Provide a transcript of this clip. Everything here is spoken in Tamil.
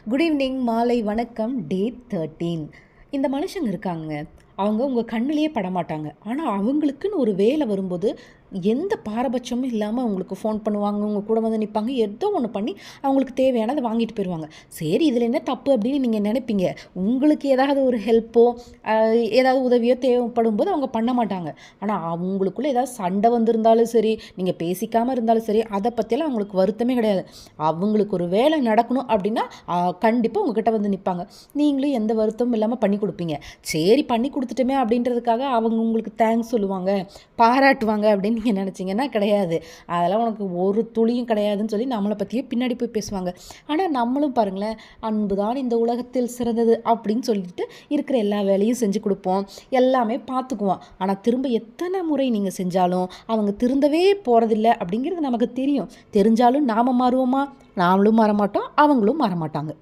குட் ஈவினிங், மாலை வணக்கம். டே 13. இந்த மனுஷங்க இருக்காங்க. அவங்க உங்கள் கண்ணிலேயே படமாட்டாங்க. ஆனால் அவங்களுக்குன்னு ஒரு வேலை வரும்போது எந்த பாரபட்சமும் இல்லாமல் அவங்களுக்கு ஃபோன் பண்ணுவாங்க, உங்கள் கூட வந்து நிற்பாங்க. ஏதோ ஒன்று பண்ணி அவங்களுக்கு தேவையானதை வாங்கிட்டு போயிடுவாங்க. சரி, இதில் என்ன தப்பு அப்படின்னு நீங்கள் நினைப்பீங்க. உங்களுக்கு ஏதாவது ஒரு ஹெல்ப்போ ஏதாவது உதவியோ தேவைப்படும் போது அவங்க பண்ண மாட்டாங்க. ஆனால் அவங்களுக்குள்ளே ஏதாவது சண்டை வந்திருந்தாலும் சரி, நீங்கள் பேசிக்காமல் இருந்தாலும் சரி, அதை பற்றியெல்லாம் அவங்களுக்கு வருத்தமே கிடையாது. அவங்களுக்கு ஒரு வேலை நடக்கணும் அப்படின்னா கண்டிப்பாக உங்ககிட்ட வந்து நிற்பாங்க. நீங்களும் எந்த வருத்தமும் இல்லாமல் பண்ணி கொடுப்பீங்க. சரி, பண்ணி கொடுத்துட்டோமே அப்படின்றதுக்காக அவங்க உங்களுக்கு தேங்க்ஸ் சொல்லுவாங்க, பாராட்டுவாங்க அப்படின்னு நீங்கள் நினச்சிங்கன்னா கிடையாது. அதெல்லாம் உனக்கு ஒரு துளியும் கிடையாதுன்னு சொல்லி நம்மளை பற்றியே பின்னாடி போய் பேசுவாங்க. ஆனால் நம்மளும் பாருங்களேன், அன்பு தான் இந்த உலகத்தில் சிறந்தது அப்படின்னு சொல்லிட்டு இருக்கிற எல்லா வேலையும் செஞ்சு கொடுப்போம், எல்லாமே பார்த்துக்குவோம். ஆனால் திரும்ப எத்தனை முறை நீங்கள் செஞ்சாலும் அவங்க திருந்தவே போகிறதில்ல அப்படிங்கிறது நமக்கு தெரியும். தெரிஞ்சாலும் நாம் மாறுவோமா? நாமளும் மாறமாட்டோம், அவங்களும் மாறமாட்டாங்க.